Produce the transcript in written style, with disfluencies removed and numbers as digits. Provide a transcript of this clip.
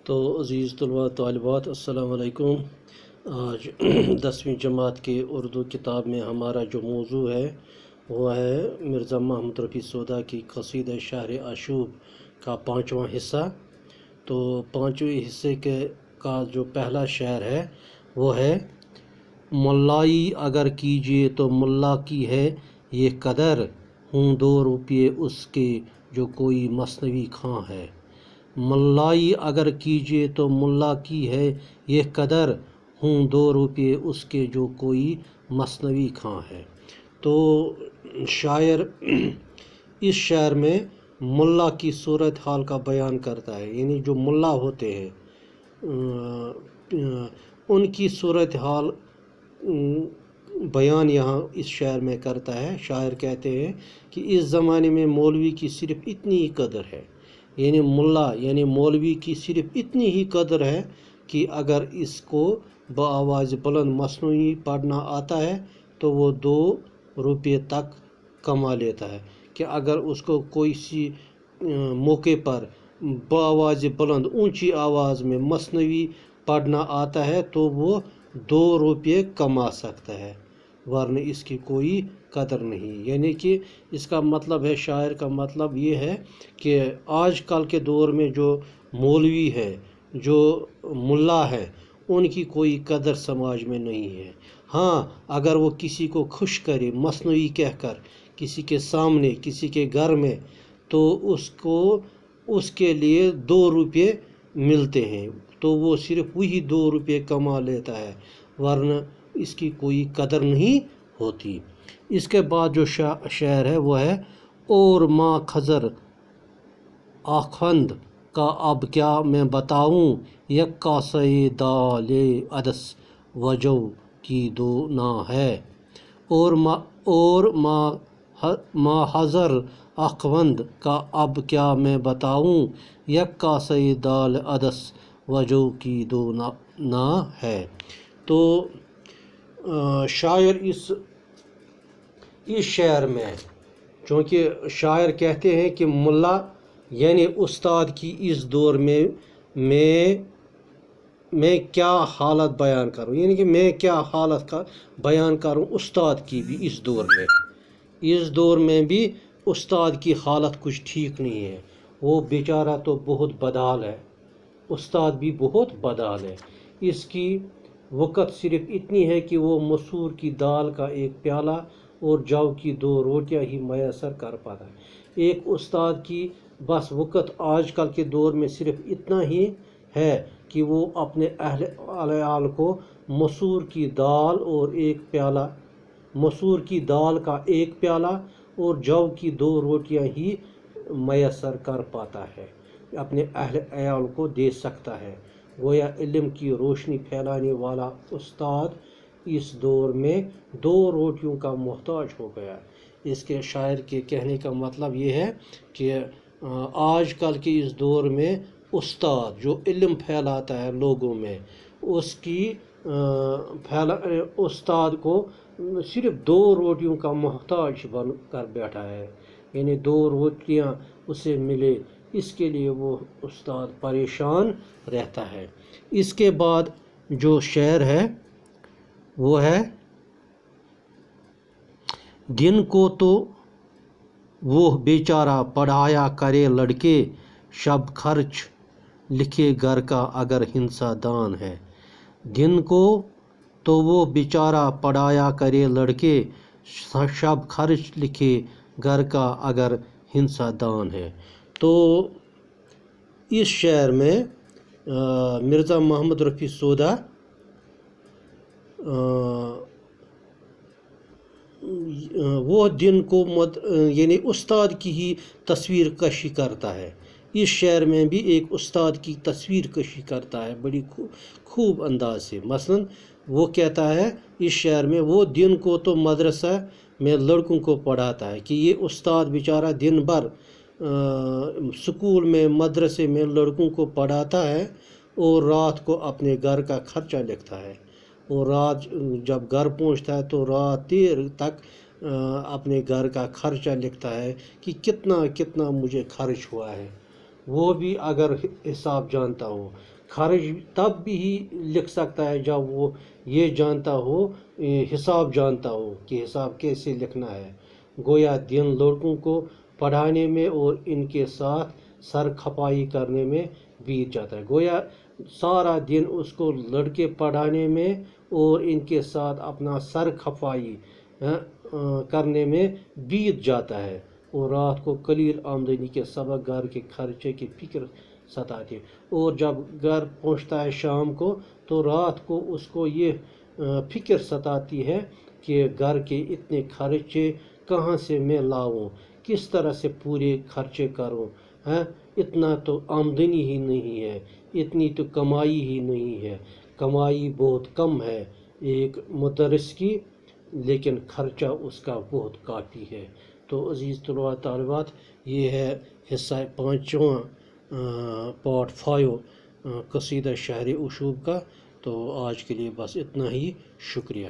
تو عزیز طلباء طالبات السلام علیکم۔ آج 10ویں جماعت کے اردو کتاب میں ہمارا جو موضوع ہے وہ ہے مرزا محمد رفیع سودا کی قصیدہ شہر آشوب کا 5واں حصہ۔ تو 5ویں حصے کا جو پہلا شعر ہے وہ ہے: ملائی اگر کیجیے تو ملا کی ہے یہ قدر، ہوں 2 روپے اس کے جو کوئی مثنوی کھاں ہے۔ ملائی اگر کیجیے تو ملا کی ہے یہ قدر، ہوں 2 روپے اس کے جو کوئی مثنوی کھاں ہے۔ تو شاعر اس شعر میں ملا کی صورتحال کا بیان کرتا ہے، یعنی جو ملا ہوتے ہیں ان کی صورتحال بیان یہاں اس شعر میں کرتا ہے۔ شاعر کہتے ہیں کہ اس زمانے میں مولوی کی صرف اتنی ہی قدر ہے، یعنی ملا یعنی مولوی کی صرف اتنی ہی قدر ہے کہ اگر اس کو بآواز بلند مصنوعی پڑھنا آتا ہے تو وہ 2 روپے تک کما لیتا ہے، کہ اگر اس کو کوئی سی موقع پر بآواز بلند اونچی آواز میں مصنوعی پڑھنا آتا ہے تو وہ 2 روپے کما سکتا ہے، ورنہ اس کی کوئی قدر نہیں۔ یعنی کہ اس کا مطلب ہے، شاعر کا مطلب یہ ہے کہ آج کل کے دور میں جو مولوی ہے، جو ملا ہے، ان کی کوئی قدر سماج میں نہیں ہے۔ ہاں، اگر وہ کسی کو خوش کرے مصنوعی کہہ کر کسی کے سامنے، کسی کے گھر میں، تو اس کے لیے 2 روپے ملتے ہیں، تو وہ صرف وہی 2 روپے کما لیتا ہے، ورنہ اس کی کوئی قدر نہیں ہوتی۔ اس کے بعد جو شعر ہے وہ ہے: اور ماں خضر آخوند کا اب کیا میں بتاؤں، یک کاسہ دال عدس وجو کی 2 نا ہے۔ اور ماں خضر آخوند کا اب کیا میں بتاؤں، یک کاسہ دال عدس وجو کی 2 نا ہے۔ تو شاعر اس شعر میں، چونکہ شاعر کہتے ہیں کہ ملا یعنی استاد کی اس دور میں کیا حالت بیان کروں، یعنی کہ میں کیا حالت کا بیان کروں استاد کی بھی اس دور میں بھی استاد کی حالت کچھ ٹھیک نہیں ہے۔ وہ بیچارہ تو بہت بدحال ہے، استاد بھی بہت بدحال ہے۔ اس کی وقت صرف اتنی ہے کہ وہ مسور کی دال کا 1 پیالہ اور جو کی 2 روٹیاں ہی میسر کر پاتا ہے۔ ایک استاد کی بس وقت آج کل کے دور میں صرف اتنا ہی ہے کہ وہ اپنے اہل عیال کو مسور کی دال کا 1 پیالہ اور جو کی 2 روٹیاں ہی میسر کر پاتا ہے، اپنے اہل عیال کو دے سکتا ہے۔ گویا علم کی روشنی پھیلانے والا استاد اس دور میں 2 روٹیوں کا محتاج ہو گیا۔ اس کے شاعر کے کہنے کا مطلب یہ ہے کہ آج کل کے اس دور میں استاد جو علم پھیلاتا ہے لوگوں میں، استاد کو صرف 2 روٹیوں کا محتاج بن کر بیٹھا ہے، یعنی 2 روٹیاں اسے ملے، اس کے لیے وہ استاد پریشان رہتا ہے۔ اس کے بعد جو شعر ہے وہ ہے: دن کو تو وہ بیچارہ پڑھایا کرے لڑکے، شب خرچ لکھے گھر کا اگر ہنسا دان ہے۔ دن کو تو وہ بیچارہ پڑھایا کرے لڑکے، شب خرچ لکھے گھر کا اگر ہنسا دان ہے۔ تو اس شعر میں مرزا محمد رفیع سودا وہ دن کو یعنی استاد کی ہی تصویر کشی کرتا ہے۔ اس شعر میں بھی ایک استاد کی تصویر کشی کرتا ہے بڑی خوب انداز سے۔ مثلا وہ کہتا ہے اس شعر میں: وہ دن کو تو مدرسہ میں لڑکوں کو پڑھاتا ہے، کہ یہ استاد بیچارہ دن بھر سکول میں مدرسے میں لڑکوں کو پڑھاتا ہے اور رات کو اپنے گھر کا خرچہ لکھتا ہے، اور رات جب گھر پہنچتا ہے تو رات دیر تک اپنے گھر کا خرچہ لکھتا ہے کہ کتنا مجھے خرچ ہوا ہے۔ وہ بھی اگر حساب جانتا ہو. خرچ تب بھی ہی لکھ سکتا ہے جب وہ یہ جانتا ہو، حساب جانتا ہو کہ حساب کیسے لکھنا ہے. گویا دن لڑکوں کو پڑھانے میں اور ان کے ساتھ سر کھپائی کرنے میں بیت جاتا ہے. گویا سارا دن اس کو لڑکے پڑھانے میں اور ان کے ساتھ اپنا سر کھپائی کرنے میں بیت جاتا ہے، اور رات کو قلیل آمدنی کے سبب گھر کے خرچے کی فکر ستاتی ہے. اور جب گھر پہنچتا ہے شام کو تو رات کو اس کو یہ فکر ستاتی ہے کہ گھر کے اتنے خرچے کہاں سے میں لاؤں، کس طرح سے پورے خرچے کروں. اتنا تو آمدنی ہی نہیں ہے، اتنی تو کمائی ہی نہیں ہے، کمائی بہت کم ہے ایک مدرس کی، لیکن خرچہ اس کا بہت کافی ہے. تو عزیز طلباء طالبات، یہ ہے حصہ 5واں پارٹ 5 قصیدہ شہر اشوب کا. تو آج کے لیے بس اتنا ہی، شکریہ.